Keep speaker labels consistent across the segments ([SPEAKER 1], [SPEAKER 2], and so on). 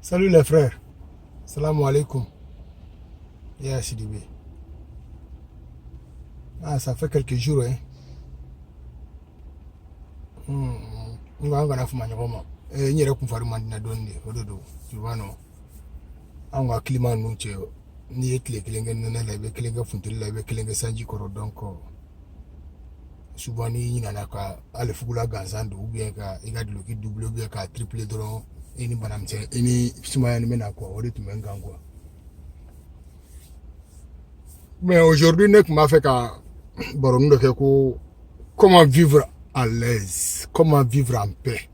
[SPEAKER 1] Salut les frères. Salam alaikum. Yeah, Sidibé. Ah, ça fait quelques jours, hein. On va en faire ma il y a un farman na donne, tu vois, non. On va climat nous, tu ni éclé, killing, avec killing, funtil, avec killing, sanji, koro, donc, souvent, il y en a qu'à aller fouler gazan, ou bien qu'à égaler le double, ou bien qu'à triple drone, et ni banamse, et ni simoyan mena quoi, au rythme un quoi. Mais aujourd'hui, nek m'a fait qu'à Baron de Keko, comment vivre à l'aise, comment vivre en paix.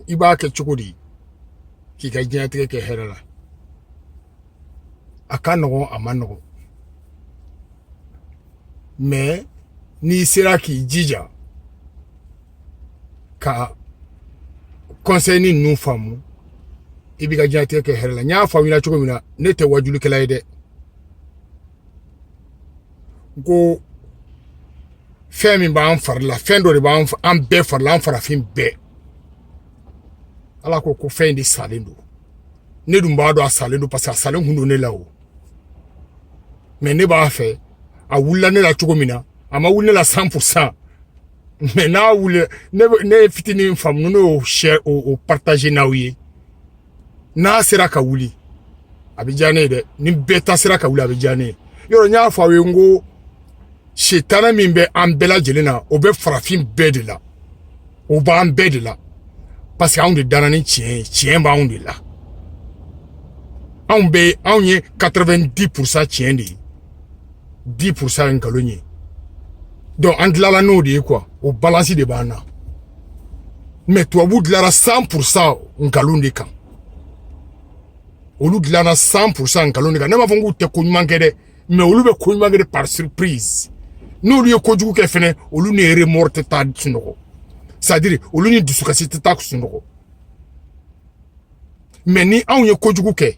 [SPEAKER 1] Il va que chukudi, qui a dit que herala. A kanogo a manogo. Mais, ni sera qui dija, ka conseil nous femmes, il va dire que herala. Nya famille chukumina, nete wajulu kelaide. Go fɛn min b'an fari la fɛn dɔ de b'an bɛɛ fari la an farafin bɛɛ ala ko fɛn de salen don ne dun b'a dɔn a salen don parce que a salen kun don ne la o mais ne b'a fɛ a wulila ne la cogo min na a ma wuli ne la 100% mais n'a wuli ne ye fitinin faamu ne y'o share o partager n'aw ye n'a sera ka wuli a bɛ diya ne ye dɛ ni bɛɛ ta sera ka wuli a bɛ diya ne ye yɔrɔ n y'a fɔ aw ye n ko Shetana min bɛ an bɛɛ lajɛlen na o bɛ farafin bɛɛ de la o b'an bɛɛ de la parce que anw de danna ni tiɲɛ ye tiɲɛ b'anw de la anw ye 90% tiɲɛ de ye 10% nkalon ye donc an tilala n'o de ye quoi o balance de b'an na mais tubabu dilara 100% nkalon de kan olu dilara 100% nkalon de kan ne m'a fɔ k'u tɛ ko ɲuman kɛ dɛ mais olu bɛ ko ɲuman kɛ par surprise n'olu ye kojugu kɛ fɛnɛ olu ni remords tɛ taa sunɔgɔ c'est-à-dire olu ni dusukasi tɛ taa sunɔgɔ mais ni anw ye kojugu kɛ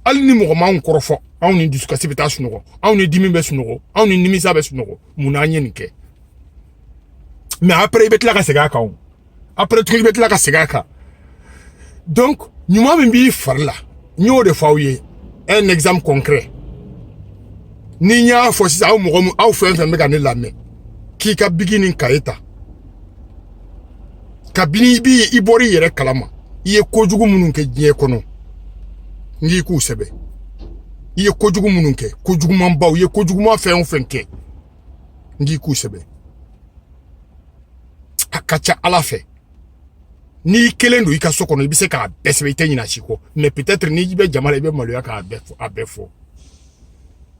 [SPEAKER 1] hali ni mɔgɔ m'anw kɔrɔfɔ anw ni dusukasi bɛ taa sunɔgɔ anw ni dimi bɛ sunɔgɔ anw ni nimisa bɛ sunɔgɔ mun n'an ye nin kɛ mais après i bɛ tila ka segin a kan après tuguni i bɛ tila ka segin a kan donc ɲuman min b'i fari la n y'o de fɔ aw ye un exemple concret ni y'a fɔ sisan aw mɔgɔ min aw fɛn fɛn bɛ ka ne lamɛn k'i ka bigi ni kaye ta kabini i bɔra i yɛrɛ kalama i ye kojugu minnu kɛ diɲɛ kɔnɔ n k'i k'u sɛbɛ i ye kojugu minnu kɛ kojugumanbaw i ye kojuguman fɛn o fɛn kɛ n k'i k'u sɛbɛ a ka ca ala fɛ n'i kelen don i ka so kɔnɔ i bɛ se k'a bɛɛ sɛbɛ i tɛ ɲinɛ si kɔ mais peut-être n'i bɛ jama la i bɛ maloya k'a bɛɛ fɔ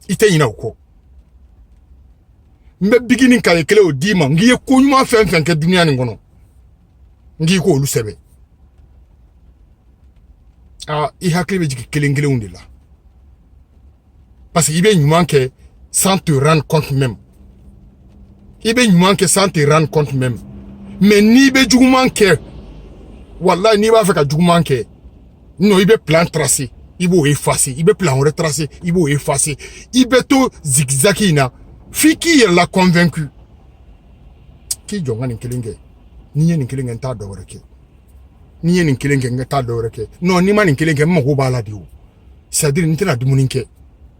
[SPEAKER 1] i tɛ ɲinɛ o kɔ n bɛ bigi ni kaye kelen o d'i ma n k'i ye ko ɲuman fɛn fɛn kɛ duniya nin kɔnɔ n k'i k'olu sɛbɛ i hakili bɛ jigin kelen kelenw de la parce que i bɛ ɲuman kɛ sans te rendre compte même i bɛ ɲuman kɛ sans te rendre compte même mais n'i bɛ juguman kɛ wallahi n'i b'a fɛ ka juguman kɛ non i bɛ plan tracer i b'o effacer i bɛ plan wɛrɛ tracer i b'o effacer i bɛ to zigzag in na f'i k'i yɛrɛ la convaincu k'i jɔ n ka nin kelen kɛ n'i ye nin kelen kɛ n t'a dɔ wɛrɛ kɛ n'i ye nin kelen kɛ n t'a dɔ wɛrɛ kɛ non n'i ma nin kelen kɛ n mago b'a la de o c'est-à-dire n tɛna dumuni kɛ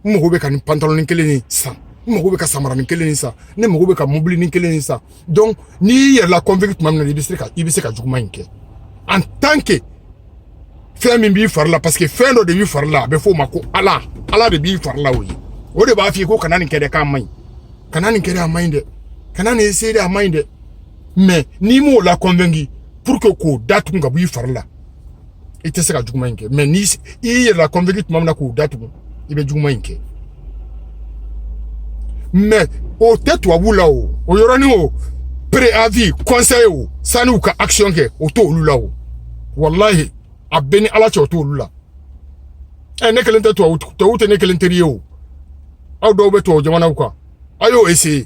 [SPEAKER 1] n mago bɛ ka nin pantalon kelen nin san n mago bɛ ka samaranin kelen nin san ne mago bɛ ka mobili nin kelen nin san donc n'i y'i yɛrɛ la convaincu tuma min na i bɛ se ka juguman in kɛ en tant que fɛn min b'i fari la parce que fɛn dɔ de b'i fari la a bɛ f'o ma ko ala de b'i fari la o ye o de b'a f'i ye ko kana nin kɛ dɛ k'a man ɲi kana nin kɛ dɛ a man ɲi dɛ kana nin essayer dɛ a man ɲi dɛ mais n'i m'o la convaincu pour que k'o datugu ka bɔ i fari la i tɛ se ka juguman in kɛ mais ni i y'i yɛrɛ la convaincu tuma min na k'o datugu i bɛ juguman in kɛ mais o tɛ tubabu la o yɔrɔnin o préavis conseil o sani u ka action kɛ o t'olu la o wallahi a bɛɛ ni ala cɛ o t'olu la ne kelen tɛ tubabu tɛ ne kelen teri ye o aw dɔw bɛ tubabu jamanaw kan a y'o essayer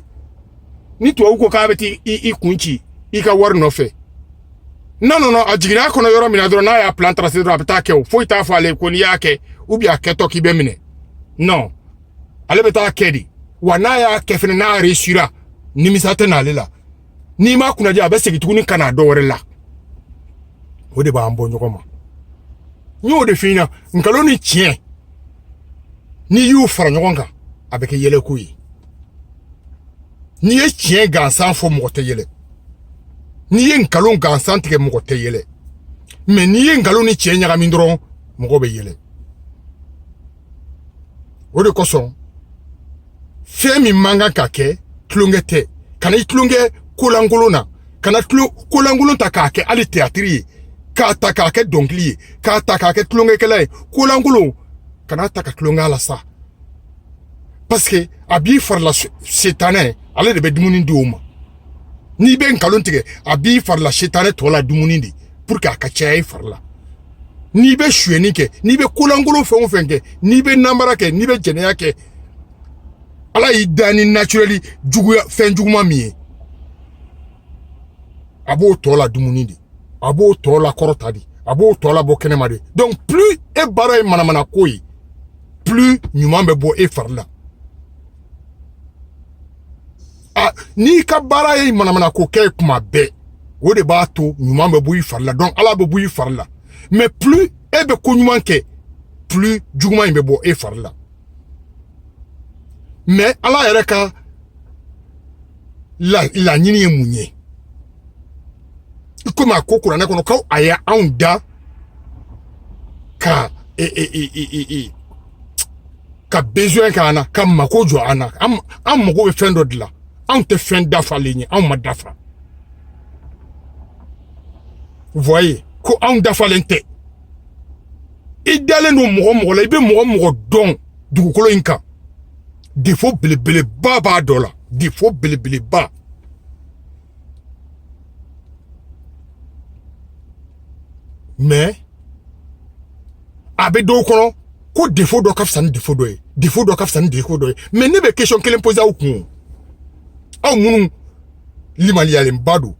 [SPEAKER 1] ni tubabu ko k'a bɛ t'i kun ci i ka wari nɔfɛ non a jiginna a kɔnɔ yɔrɔ min na dɔrɔn n'a y'a plan tracer dɔrɔn a bɛ taa kɛ o foyi t'a fɔ ale ko n'i y'a kɛ ou bien a kɛtɔ k'i bɛ minɛ non ale bɛ taa kɛ de wa n'a y'a kɛ fɛnɛ n'a réussira nimisa tɛ n'ale la n'i m'a kunnadiya a bɛ segin tuguni ka na dɔ wɛrɛ la o de b'an bɔ ɲɔgɔn ma Nyo de fina nkalo ni tien ni yu fara ɲɔgɔn kan a bɛ kɛ yɛlɛko ye ni ye tiɲɛ gansan fɔ mɔgɔ tɛ yɛlɛ ni ye nkalon gansan tigɛ mɔgɔ tɛ yɛlɛ mais ni ye nkalon ni tiɲɛ ɲagami dɔrɔn mɔgɔ bɛ yɛlɛ o de kosɔn fɛn min man kan ka kɛ tulonkɛ tɛ kana i tulonkɛ kolankolon na kana kolankolon ta k'a kɛ hali théâtre ye k'a ta k'a kɛ dɔnkili ye k'a ta k'a kɛ tulonkɛkɛla ye kolankolon kana ta ka tulonkɛ a la sa parce que a b'i farila setanɛ ale de bɛ dumuni di o ma n'i bɛ nkalon tigɛ a b'i farila setanɛ tɔ la dumuni de pour que a ka caya i farila n'i bɛ suyɛni kɛ n'i bɛ kolankolon fɛn o fɛn kɛ n'i bɛ namara kɛ n'i bɛ jɛnɛya kɛ ala y'i da ni naturally juguya fɛn juguman min ye a b'o tɔ la dumuni de a b'o tɔ la kɔrɔta de a b'o tɔ la bɔ kɛnɛma de donc plus e baara ye manamana ko ye plus ɲuman bɛ bɔ e fari la n'i ka baara ye manamana ko kɛ kuma bɛɛ o de b'a to ɲuman bɛ bɔ i fari la donc ala bɛ bɔ i fari la mais plus e bɛ ko ɲuman kɛ plus juguman in bɛ bɔ e fari la mais ala yɛrɛ ka laɲini ye mun ye comme a ko kuranɛ kɔnɔ ko a ye anw da ka ka besoin k'an na ka mako jɔ an na an mago bɛ fɛn dɔ de la anw tɛ fɛn dafalen ye anw ma dafa voyez ko anw dafalen tɛ i dalen don mɔgɔ mɔgɔ la i bɛ mɔgɔ mɔgɔ dɔn dugukolo in kan défaut belebeleba b'a dɔ la défaut belebeleba mais a bɛ dɔw kɔnɔ ko défaut dɔ ka fisa ni défaut dɔ ye défaut dɔ ka fisa ni défaut dɔ ye mais ne bɛ question kelen poser aw kun aw minnu limaniyalenba don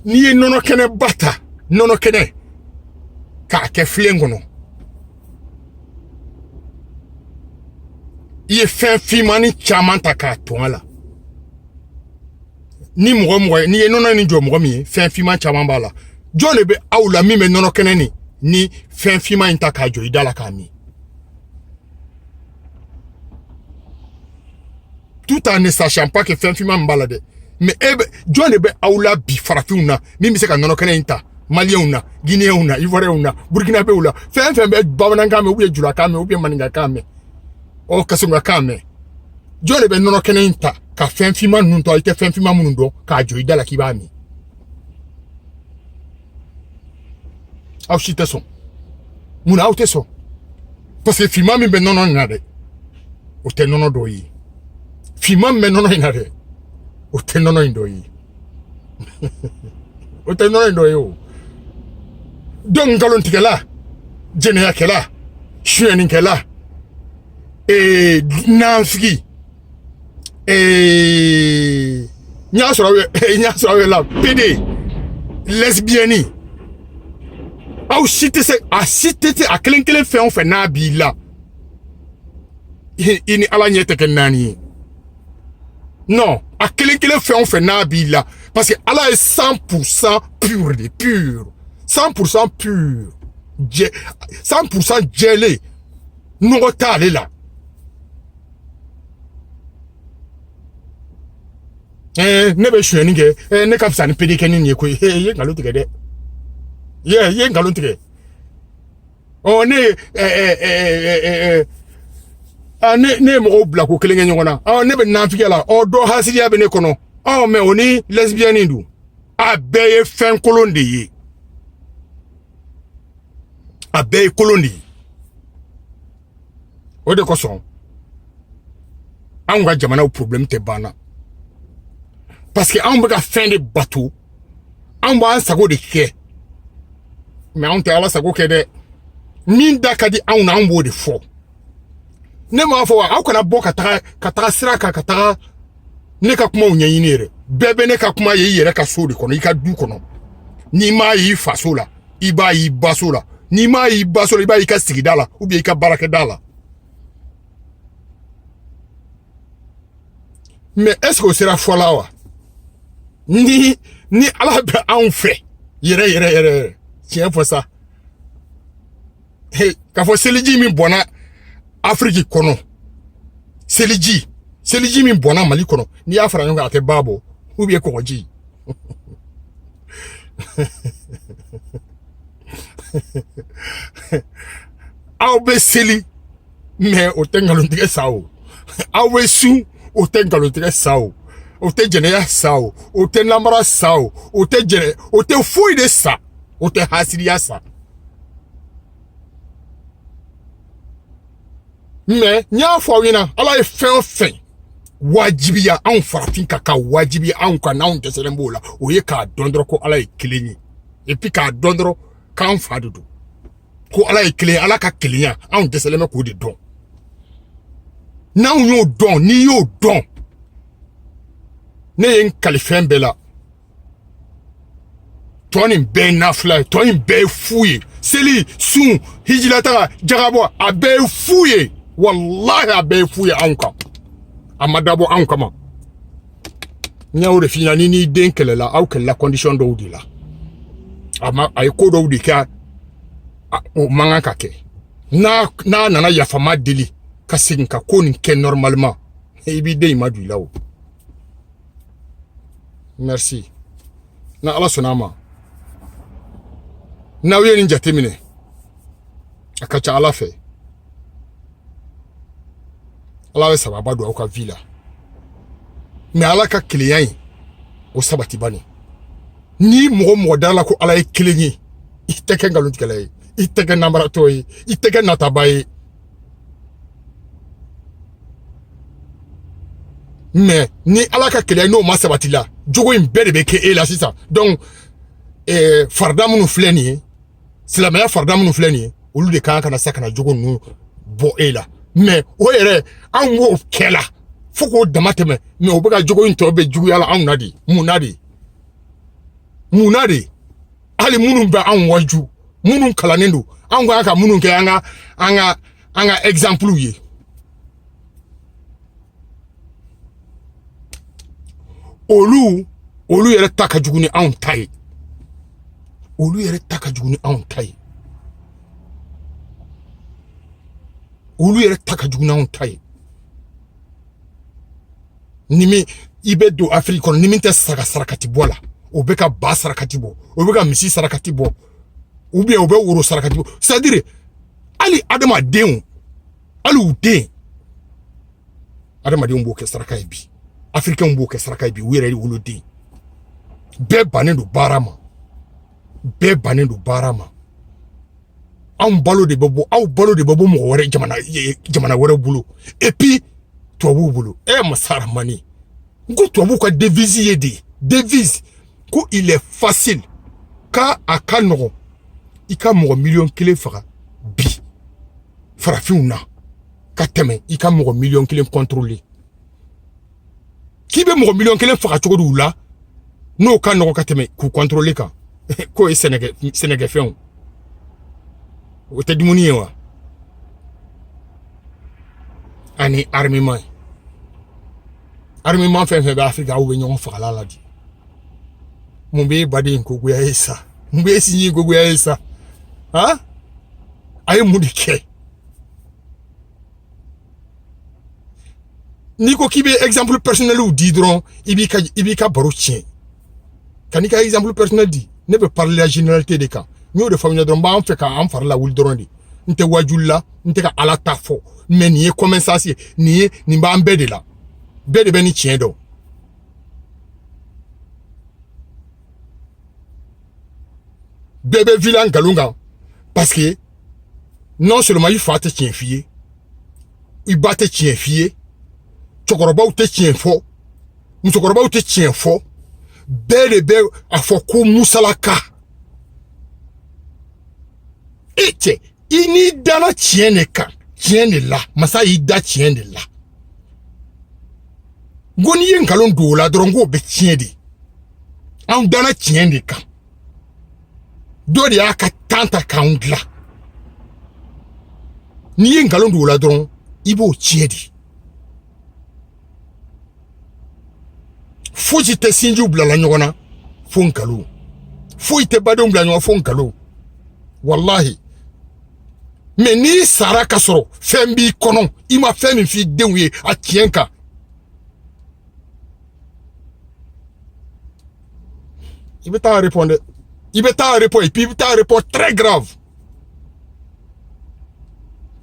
[SPEAKER 1] n'i ye nɔnɔ kɛnɛ ba ta nɔnɔ kɛnɛ k'a kɛ filen kɔnɔ i ye fɛn finmani caman ta k'a ton a la ni mɔgɔ mɔgɔ n'i ye nɔnɔ ni jɔ mɔgɔ min ye fɛn finman caman b'a la jɔn de bɛ aw la min bɛ nɔnɔ kɛnɛ ni fɛn finman in ta k'a jɔ i da la k'a min tout en ne sachant pas que fɛn finman min b'a la dɛ mais jɔn de bɛ aw la bi farafinw na min bɛ se ka nɔnɔ kɛnɛ in ta maliyɛnw na guinéenw na ivoiriyɛnw na burkinabɛw la fɛn fɛn bɛ bamanankan mɛn ou bien julakan mɛn ou bien maninkakan mɛn o kasungakan mɛn jɔn de bɛ nɔnɔ kɛnɛ in ta ka fɛn finman ninnu to i tɛ fɛn finman minnu dɔn k'a jɔ i da la k'i b'a min aw si tɛ sɔn mun na aw tɛ sɔn parce que finman min bɛ nɔnɔ in na dɛ o tɛ nɔnɔ dɔ ye finman min bɛ nɔnɔ in na dɛ o tɛ nɔnɔ in dɔ ye o tɛ nɔnɔ in dɔ ye o donc nkalontigɛla jɛnɛyakɛla suyɛnikɛla nansigi n y'a sɔrɔ aw ye la PD lesbienne aw si tɛ se a kelen kelen fɛn o fɛn n'a b'i la i ni ala ɲɛ tɛ kɛ naani ye non a kelen kelen fɛn o fɛn n'a b'i la parce que ala ye 100% pur de pur 100% pur 100% jɛlen nɔgɔ t'ale la ne bɛ suyɛni kɛ ne ka fisa ni PD kɛni nin ye koyi ye nkalon tigɛ dɛ ye nkalon tigɛ ne ye mɔgɔw bila ko kelen kɛ ɲɔgɔn na ne bɛ nafigiya la dɔ hasidiya bɛ ne kɔnɔ mais o ni lesbienne dun a bɛɛ ye fɛn kolon de ye a bɛɛ ye kolon de ye o de kosɔn anw ka jamanaw problème tɛ banna parce que anw bɛ ka fɛn de bato anw b'an sago de kɛ mais anw tɛ ala sago kɛ dɛ min da ka di anw na anw b'o de fɔ ne m'a fɔ wa aw kana bɔ ka taga sira kan ka taga ne ka kumaw ɲɛɲini yɛrɛ bɛɛ bɛ ne ka kuma ye i yɛrɛ ka so de kɔnɔ i ka du kɔnɔ n'i m'a ye i faso la i b'a ye i baso la n'i m'a ye i baso la i b'a ye i ka sigida la ou bien i ka baarakɛda la mais est-ce que o sera fɔla wa ni ala bɛ anw fɛ yɛrɛ tiɲɛ fɔ sa Hey, k'a fɔ seliji min bɔnna Afrique kɔnɔ seliji min bɔnna Mali kɔnɔ n'i y'a fara ɲɔgɔn kan a tɛ ba bɔ ou bien kɔgɔji aw bɛ seli mais o tɛ nkalontigɛ sa o aw bɛ sun o tɛ nkalontigɛ sa o o tɛ jɛnɛya sa o o tɛ namara sa o o tɛ foyi de sa o tɛ hasiriya sa mais n y'a fɔ aw ɲɛna ala ye fɛn o fɛn wajibiya anw farafin ka wajibiya anw kan n'anw dɛsɛlen b'o la o ye k'a dɔn dɔrɔn ko ala ye kelen ye et puis k'a dɔn dɔrɔn k'an fa de don ko ala ye kelen ala ka kelenya anw dɛsɛlen bɛ k'o de dɔn n'anw y'o dɔn n'i y'o dɔn ne ye n kali fɛn bɛɛ la tɔ nin bɛɛ ye nafila ye tɔ nin bɛɛ ye fu ye seli sun hijilataga jagabɔ a bɛɛ ye fu ye wallahi a bɛɛ ye fu ye anw kan a ma dabɔ anw kama n y'aw de f'i ɲɛna ni n'i den kɛlɛla aw kɛlɛla condition dɔw de la a ye ko dɔw de kɛ o man kan ka kɛ n'a nana yafama deli ka segin ka ko nin kɛ normalement i b'i den in ma don i la o merci na ala sɔnna a ma n'aw ye nin jateminɛ a ka ca ala fɛ ala bɛ sababa don aw ka vie la mais ala ka kelenya in o sabati bani ni mɔgɔ da la ko ala ye kelen ye i tɛ kɛ nkalontigɛla ye i tɛ kɛ namaratɔ ye i tɛ kɛ nataba ye mais ni ala ka kelenya n'o ma sabati la jogo in bɛɛ de bɛ kɛ e la sisan donc farida minnu filɛ nin ye silamɛya farida minnu filɛ nin ye olu de kan kana sa kana jogo ninnu bɔ e la mais o yɛrɛ anw b'o kɛ la fo k'o dama tɛmɛ mais o bɛ ka jogo in tɔ bɛ juguya la anw na de mun na de hali minnu bɛ anw waju minnu kalannen don anw kan ka minnu kɛ an ka exemple ye olu yɛrɛ ta ka jugu ni anw ta ye olu yɛrɛ ta ka jugu ni anw ta ye olu yɛrɛ ta ka jugu ni anw ta ye ni min i bɛ don Afrique kɔnɔ ni min tɛ sarakati bɔ la o bɛ ka ba sarakati bɔ o bɛ ka misi sarakati bɔ ou bien o bɛ woro sarakati bɔ c'est à dire hali adamadenw hali u den adamadenw b'o kɛ saraka ye bi africain b'o kɛ saraka ye bi u yɛrɛ de woloden bɛɛ bannen don baara ma bɛɛ bannen don baara ma anw balo de bɛ bɔ aw balo de bɛ bɔ mɔgɔ wɛrɛ jamana wɛrɛ bolo et puis tubabuw bolo masaramani ko tubabuw ka devise ye de devise ko il est facile ka a ka nɔgɔn i ka mɔgɔ miliyɔn kelen faga bi farafinw na ka tɛmɛ i ka mɔgɔ miliyɔn kelen contrôler k'i bɛ mɔgɔ miliyɔn kelen faga cogo di u la n'o ka nɔgɔn ka tɛmɛ k'u contrôler kan k'o ye sɛnɛkɛfɛnw o tɛ dumuni ye wa ani armement fɛn fɛn bɛ Afrique aw bɛ ɲɔgɔn fagala la di mun bɛ baden ko goya ye sa mun bɛ sinji ko goya ye sa a ye mun de kɛ n'i ko k'i bɛ exemple personnel di dɔrɔn i b'i ka baro tiɲɛ ka n'i ka exemple personnel di ne bɛ parler la généralité de kan n y'o de fɔ ɲɛna dɔrɔn n b'an fɛ k'an fari la wuli dɔrɔn de n tɛ wajuli la n tɛ ka ala ta fɔ mais nin ye commensance ye nin b'an bɛɛ de la bɛɛ de bɛ ni tiɲɛ dɔn bɛɛ bɛ vilain nkalon kan parce que non seulement i fa tɛ tiɲɛ f'i ye i ba tɛ tiɲɛ f'i ye cɛkɔrɔbaw tɛ tiɲɛ fɔ musokɔrɔbaw tɛ tiɲɛ fɔ bɛɛ de bɛ a fɔ ko musalaka e cɛ i n'i dala tiɲɛ de kan tiɲɛ de la masa y'i da tiɲɛ de la ko n'i ye nkalon don o la dɔrɔn k'o bɛ tiɲɛ de anw dala tiɲɛ de kan dɔ de y'a ka tan ta k'anw dilan n'i ye nkalon don o la dɔrɔn i b'o tiɲɛ de foyi tɛ sinjiw bilala ɲɔgɔn na fo nkalon foyi tɛ badenw bila ɲɔgɔn fo nkalon wallahi mais ni sara kasoro fembi kono ima femi fi denwe a tienka il va t'en répondre et puis il va t'en répondre très grave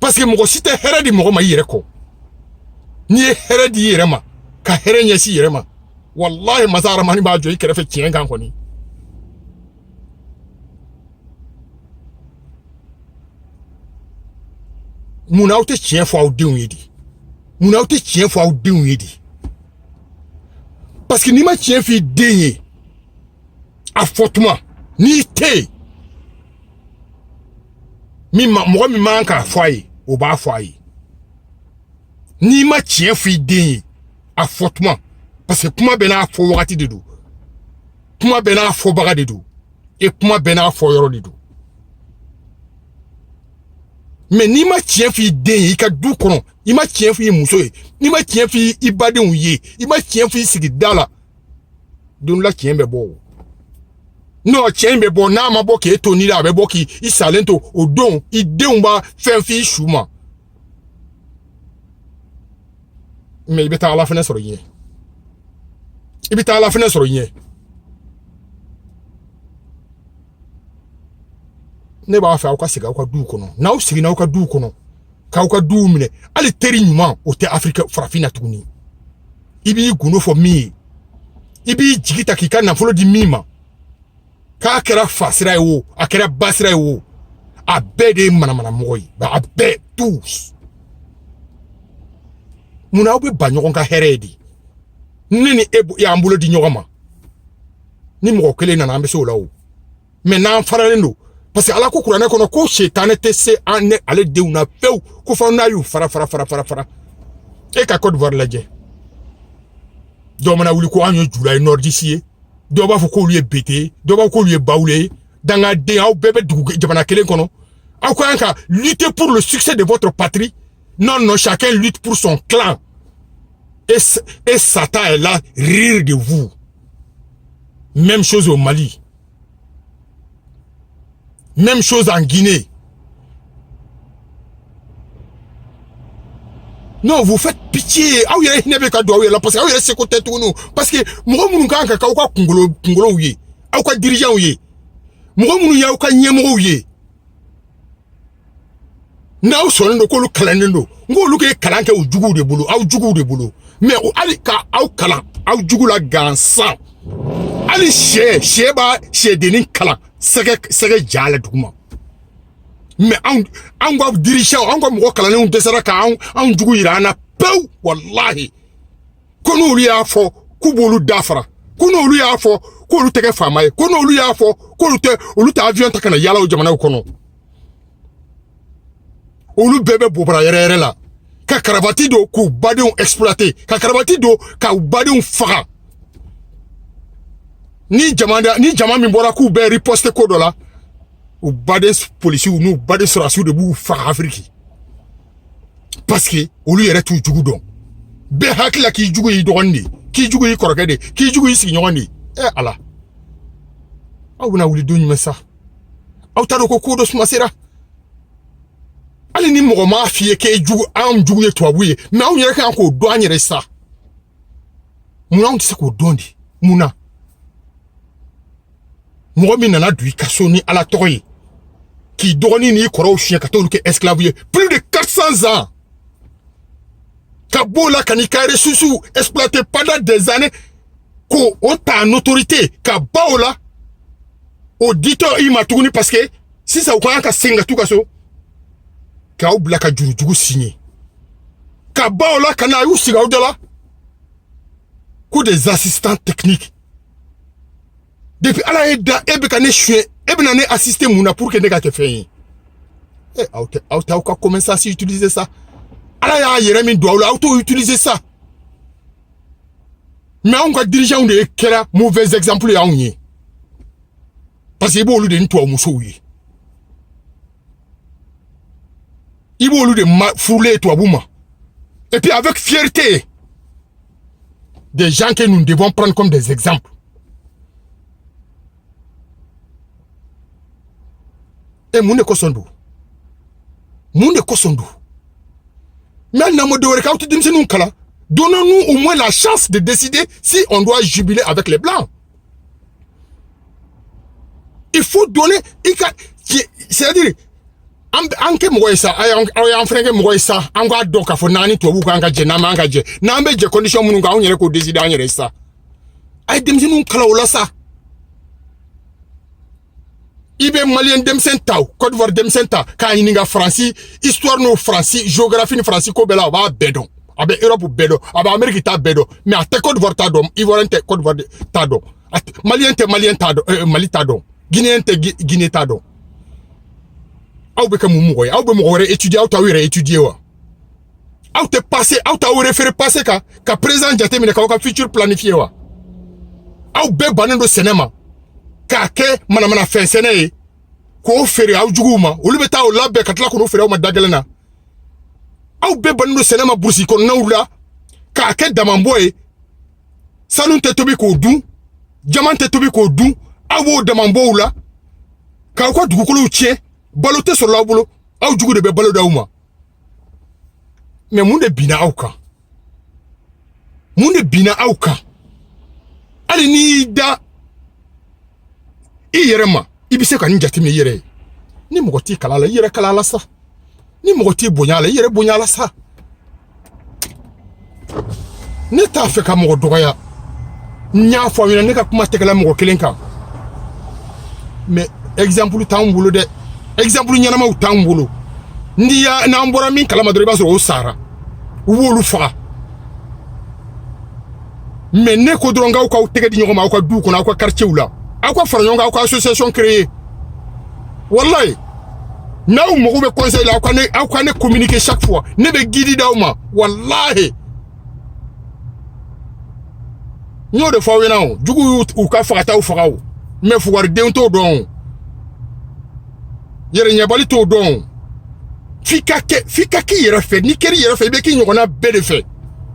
[SPEAKER 1] parce que mo si te heredi mo ma yire ko ni heredi yire ma ka herenya si yire ma wallahi mazara mani ba jo ikere fe tienka ko ni muna wote chien fo awden yedi muna wote chien fo awden yedi parce que ni ma chien fi denye afotuma ni te mi manka foye o ba foye ni ma chien fi denye afotuma parce que kuma bena fo wakati de do kuma bena fo baga de do et kuma bena fo yoro de do mais ni ma tien fi den ka du kono ni ma tien fi muso ni ma tien fi ibade unye ni ma tien fi sigidala don la tien be bo no tien be bo na ma bo ke to ni la be bo ki isalento odon ideun ba fen fi shuma mais ibeta ala fene soro yin ibeta ala fene soro yin ne ba fa ka siga ka du kono na o sigi na ka du kono ka du mine ali teri nyuma o te Afrika farafina tuguni ibi guno fo mi ibi jigita kika na folo di mima ka kera fasira wo akera basira wo abede mana moyi ba abe tous muna obe banyo ka heredi nini ebu ya ambulo di nyoma ni mo kele na ambe so lawo mais na faralendo parce que ala ko kurana kono ko shetane te se ane ale de una peu ko fa na yu fara e ka Côte d'Ivoire laje do mana wuli ko anyo jula nord d'ici do ba fo ko lié bété do ba ko lié baoulé danga de aw bébé dugu jabana kelen kono aw ko anka lutter pour le succès de votre patrie non chacun lutte pour son clan et Satan est là rire de vous même chose au Mali. Même chose en Guinée. Non, vous faites pitié. Ah oui, il n'y a pas de parce que c'est côté tout nous. Parce que moi, mon gars, quand on Congolo ouye, ou quoi dirigeant ouye, moi, mon ya ou quoi nyemo ouye. Na ou son no kolo kalanendo. Ngo luke kalanke ou jugu de boulot. Mais ou ali ka ou kalan, ou jugu la gansan. Ali chez denin kalan. Sege jala duguma mais an go dirigeant an go mo kala ne desara ka an jugu irana pew wallahi kono lu ya fo kubolu dafara kono lu ya fo ko lu tege famaye kono lu ya fo ko lu te olu ta avion takana yala o jamana kono olu bebe bobra yere la ka karabati do ku badon exploiter ka karabati do ka badon faga ni jama mi bora ku be riposte ko dola ou bade police ou nous bade surasu de bou fa Afrique parce que au lieu de tout jugu don be hakla ki jugu yi dondi ki jugu yi korokede ki jugu yi sigi nyondi ala aw na wuli doni mesa aw taro ko do suma sera ali ni mo ma fie ke jugu am jugu ye toabuye mais aw nyere kan ko do anyere sa muna on tse ko dondi muna Moumi nana dui kasoni à la toye qui doni ni koro chien catholique esclavier plus de 400 ans. Kabola kanikare susu exploité pendant des années ko on ta en autorité kabaola auditeur imatuni parce que si ça okwa ka singa tout kaso ka obla ka jurujugu signé kabaola kana yu siga odala ko des assistants techniques. Depuis ala eda ebekane chue ebenane assister mouna pour que nega te fait auta ka commencer à utiliser ça ala ya yeremi doula auto utiliser ça mais on ka dirigeant de kera mauvais exemple ya onye parce que ibo lu de nto muso wi ibo lu de fourler to abuma et puis avec fierté des gens que nous devons prendre comme des exemples. Et mon écosondo. Moun de kosondo. Maintenant, donnons-nous au moins la chance de décider si on doit jubiler avec les Blancs. Il faut donner... C'est-à-dire... Anke mwoisa ay frenge mwoisa anga doka fo nani to buka anga je na manga je na mbe je condition munu nga onyere ko décider anyere sa ay dem sinu kala wala sa ibe malien dem sentaw Côte d'Ivoire dem senta ka yini nga français histoire no français géographie ni français ko bela ba bedon abe Europe bedo abe Amerique ta bedo mais à Côte d'Ivoire ta dom Ivoirien te Côte d'Ivoire ta dom malien ta dom Mali ta dom Guinéen te Guinée ta dom aw be kam mu goy aw be mo wore étudier aw ta wéré étudier wa aw te passé aw ta wéré faire passer ka présent jate mi ka futur planifié wa aw be banendo cinéma ka ke mana fin séné ko féré aw juguma olu be ta o labbe katla ko no féré aw ma dagalena aw be banendo cinéma bursi ko nawla ka ke damamboy salon te tobi ko du diamant te tobi ko du awo damambo la ka ko dugukolo tie balote sur la bolo aw jugu de be balo dauma mais mun de bina awka ali ni da iyerema ibise ka njati me yere ni mogoti kala la yere kala la sa ni mogoti bonya la yere bonya la sa ne ta fe ka mo doya nya fo mi ne ka kuma tekala mo kelenka mais exemple tambulu de exemple ñanama u tambulu ndi ya na mbora min kala madre baso o sara wolu fa mais ne ko dronga ko tege di ñoma ko du ko na ko quartier wula ako fara ñonga ko association créée wallahi na u mo be conseil la ko ne communiquer chaque fois ne be guidi dawma wallahi ño de fa wena jugu u ka fa ta u fa o mais fu war de to don yere nyabali to don fika ki yere fe ni keri yere fe be ki nyona be de fe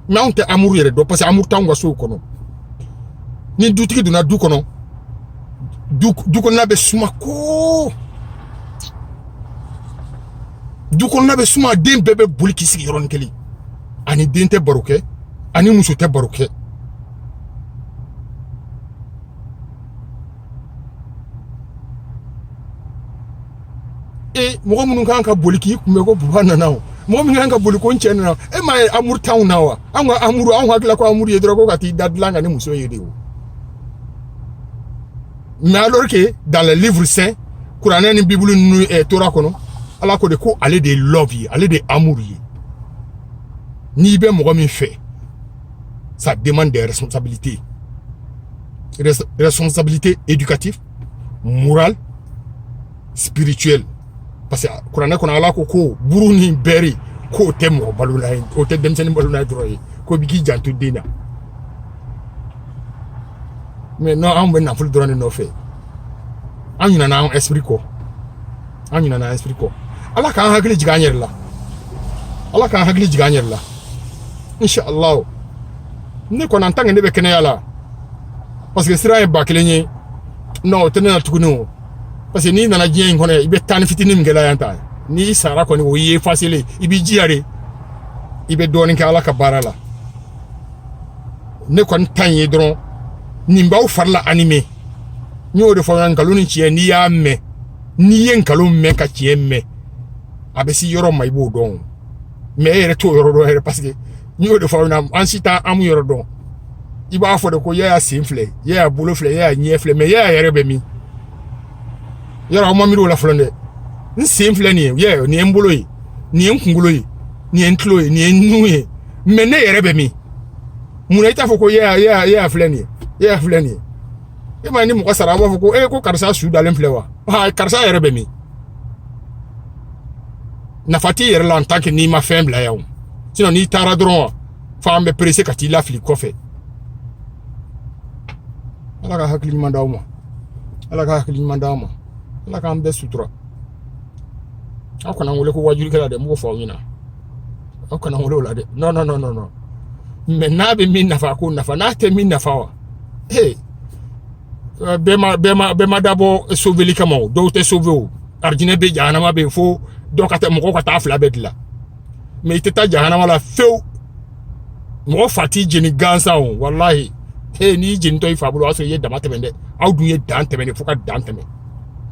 [SPEAKER 1] mais on te amour yere do parce que amour tanga so kono ni dutiki duna du kono du kono na be suma ko du kono na be suma den bebe buliki sigi yoron keli ani den te baruke ani muso te baruke e mo mun kan ka boliki me ko bana nawo mo mun kan ka boliko nchen na e ma amour town nawa anwa amour an hakla ko amour yedro ko kati dadlanga ni muso yede o mais alors que dans le livre saint Coran ni bible nu e Torah kono ala ko de ko aller de love yi aller de amour yi ni be mo mi fait ça demande des responsabilités responsabilité éducative morale spirituelle parce que Coran ko ala ko buruni beri ko temo balula o te dem sen balula droit ko bigi jantu dina mais non on na ful droit no fait anyina na esprit ko ala ka hagli jiganyer la inshallah ne ko nan tanga ne be kene yala parce que sira e baklenye non tenena tukunu parce que ni nana jien ngone ibe tan fitini ngela yanta ni sara ko ni wo ye facile ibi jiare ibe doni ka ala ka barala ne ko tanye dron ni mbaw farla animé nyo de fo ngalo ni chie ni ya me ni yen kalo me ka chie me abesi yoro mai bo don me ere to yoro do ere parce que nyo de fo na ansita amu yoro don iba fo de ko ya simfle ya bulo fle ya nyefle me ya yere be mi yara o mamiro la flonde simfle ni ye ni embulo yi ni enkungulo yi ni entlo yi ni enuye me ne yere be mi muna ita fo ko ya fleni e ma ni mo sara mo fo ko ko karsa su dalen flewa ha karsa yere be mi na fati yere la en tant que ni ma faible ya sinon ni tara dron fa me pressé ka ti la fli ko fe ala ka hakli mandawma ala ka ambe sutura akona ngole ko wajuri kala de mo fo wina akona ngole wala de non mais na be min nafa ko nafa na te min nafa wa hey bema dabo sauver likamo do te sauver o arjine be jana ma be fo Donc à mon gars ta fla bed là mais il ta jahanama la feu mo fati jeni gansa on wallahi he ni jeni to ifabulo aso ye dama temende aw du ye dan temende fuka dan temende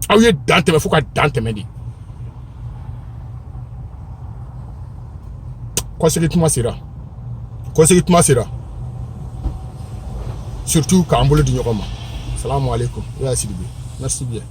[SPEAKER 1] aw ye dan temende fuka dan temende conséquentement sera surtout quand on bolo di ñokoma. Salam alaikum. Ya Sidibe. Merci bien.